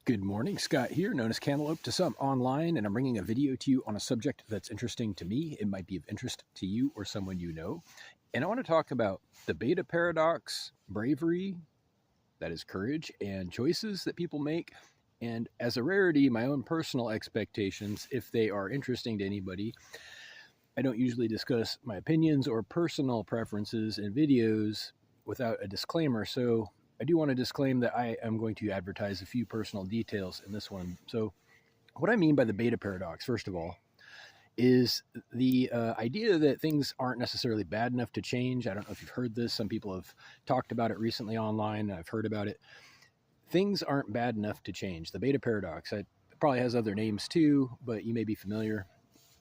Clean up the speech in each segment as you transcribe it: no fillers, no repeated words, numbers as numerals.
Good morning, Scott here, known as Cantaloupe to some online, and I'm bringing a video to you on a subject that's interesting to me. It might be of interest to you or someone you know. And I want to talk about the beta paradox, bravery, that is courage, and choices that people make. And as a rarity, my own personal expectations, if they are interesting to anybody. I don't usually discuss my opinions or personal preferences in videos without a disclaimer, so I do want to disclaim that I am going to advertise a few personal details in this one. So what I mean by the beta paradox, first of all, is the idea that things aren't necessarily bad enough to change. I don't know if you've heard this. Some people have talked about it recently online. I've heard about it. Things aren't bad enough to change. The beta paradox, it probably has other names too, but you may be familiar.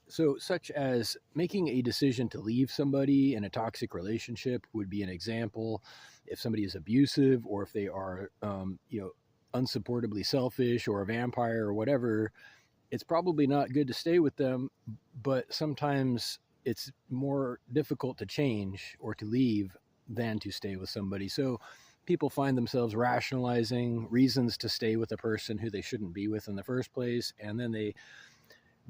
So, such as making a decision to leave somebody in a toxic relationship would be an example. If somebody is abusive, or if they are, unsupportably selfish, or a vampire, or whatever, it's probably not good to stay with them. But sometimes it's more difficult to change or to leave than to stay with somebody. So, people find themselves rationalizing reasons to stay with a person who they shouldn't be with in the first place, and then they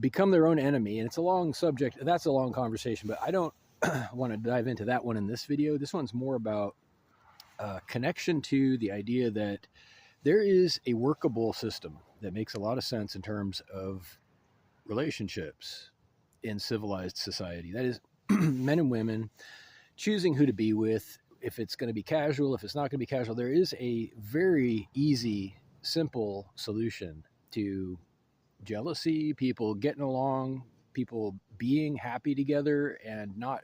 become their own enemy. And it's a long subject. That's a long conversation, but I don't want to dive into that one in this video. This one's more about connection to the idea that there is a workable system that makes a lot of sense in terms of relationships in civilized society. That is men and women choosing who to be with, if it's going to be casual, if it's not going to be casual. There is a very easy, simple solution to jealousy, people getting along, people being happy together and not,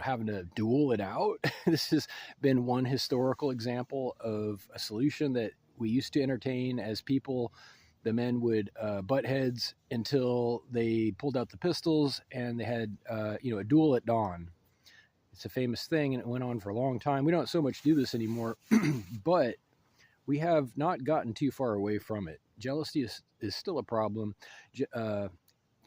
having to duel it out. This has been one historical example of a solution that we used to entertain as people. The men would butt heads until they pulled out the pistols and they had, a duel at dawn. It's a famous thing and it went on for a long time. We don't so much do this anymore, but we have not gotten too far away from it. Jealousy is still a problem.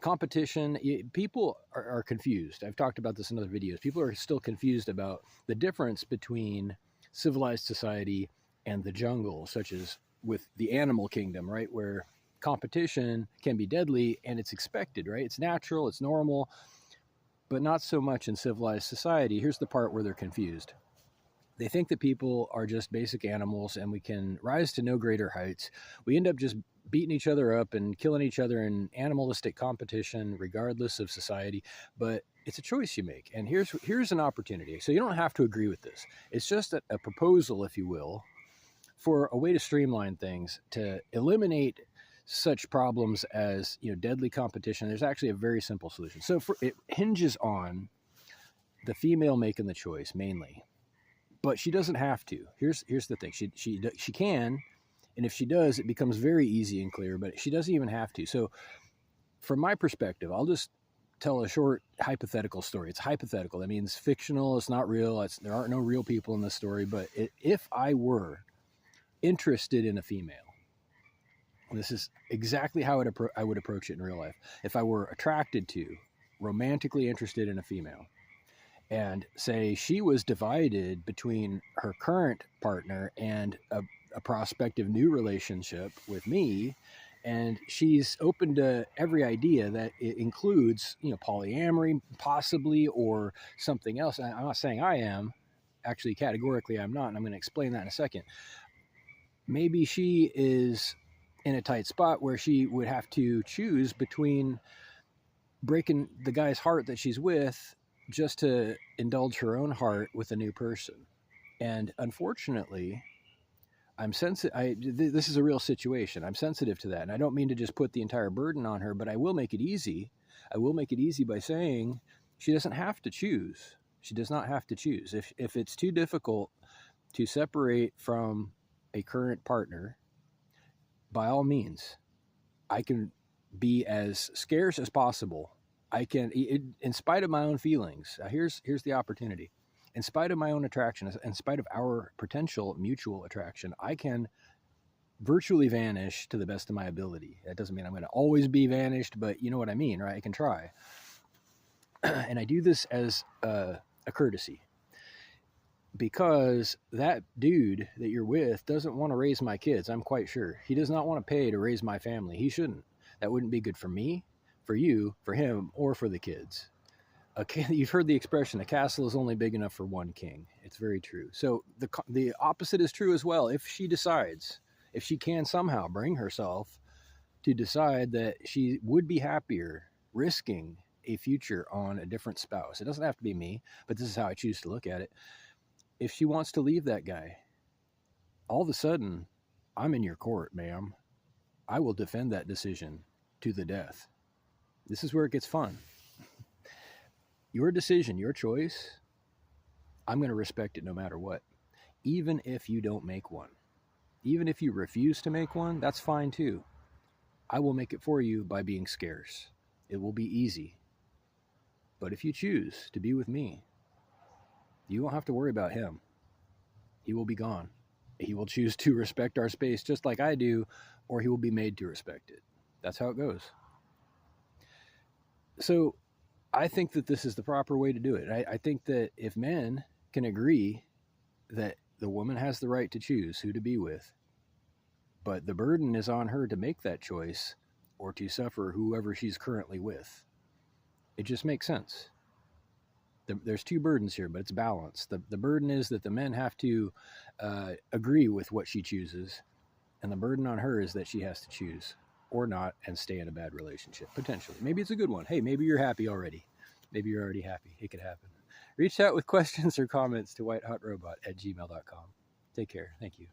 Competition, people are confused. I've talked about this in other videos. People are still confused about the difference between civilized society and the jungle, such as with the animal kingdom, right? Where competition can be deadly and it's expected, right? It's natural, it's normal, but not so much in civilized society. Here's the part where they're confused. They think that people are just basic animals and we can rise to no greater heights. We end up just beating each other up and killing each other in animalistic competition, regardless of society. But it's a choice you make. And here's an opportunity. So you don't have to agree with this. It's just a proposal, if you will, for a way to streamline things, to eliminate such problems as, deadly competition. There's actually a very simple solution. So it hinges on the female making the choice mainly. But she doesn't have to. Here's the thing. She can, and if she does, it becomes very easy and clear, but she doesn't even have to. So from my perspective, I'll just tell a short hypothetical story. It's hypothetical. That means fictional. It's not real. There aren't no real people in this story. But if I were interested in a female, and this is exactly how I would approach it in real life. If I were attracted to, romantically interested in a female, and say she was divided between her current partner and a prospective new relationship with me, and she's open to every idea that it includes, polyamory possibly, or something else. I'm not saying I am. Actually, categorically, I'm not, and I'm going to explain that in a second. Maybe she is in a tight spot where she would have to choose between breaking the guy's heart that she's with just to indulge her own heart with a new person. And unfortunately, I'm sensitive. This is a real situation. I'm sensitive to that. And I don't mean to just put the entire burden on her, but I will make it easy. I will make it easy by saying she doesn't have to choose. She does not have to choose. If it's too difficult to separate from a current partner, by all means, I can be as scarce as possible. I can, in spite of my own feelings, here's the opportunity. In spite of my own attraction, in spite of our potential mutual attraction, I can virtually vanish to the best of my ability. That doesn't mean I'm going to always be vanished, but you know what I mean, right? I can try. And I do this as a courtesy. because that dude that you're with doesn't want to raise my kids. I'm quite sure he does not want to pay to raise my family. He shouldn't. That wouldn't be good for me, for you, for him, or for the kids. You've heard the expression, a castle is only big enough for one king. It's very true. So the opposite is true as well. If she decides, if she can somehow bring herself to decide that she would be happier risking a future on a different spouse, it doesn't have to be me, but this is how I choose to look at it. If she wants to leave that guy, all of a sudden, I'm in your court, ma'am. I will defend that decision to the death. This is where it gets fun. Your decision, your choice, I'm going to respect it no matter what. Even if you don't make one. Even if you refuse to make one, that's fine too. I will make it for you by being scarce. It will be easy. But if you choose to be with me, you won't have to worry about him. He will be gone. He will choose to respect our space just like I do, or he will be made to respect it. That's how it goes. So I think that this is the proper way to do it. I think that if men can agree that the woman has the right to choose who to be with, but the burden is on her to make that choice or to suffer whoever she's currently with, it just makes sense. There's two burdens here, but it's balanced. The burden is that the men have to agree with what she chooses, and the burden on her is that she has to choose or not and stay in a bad relationship, potentially. Maybe it's a good one. Hey, maybe you're happy already. Maybe you're already happy. It could happen. Reach out with questions or comments to whitehotrobot@gmail.com. Take care. Thank you.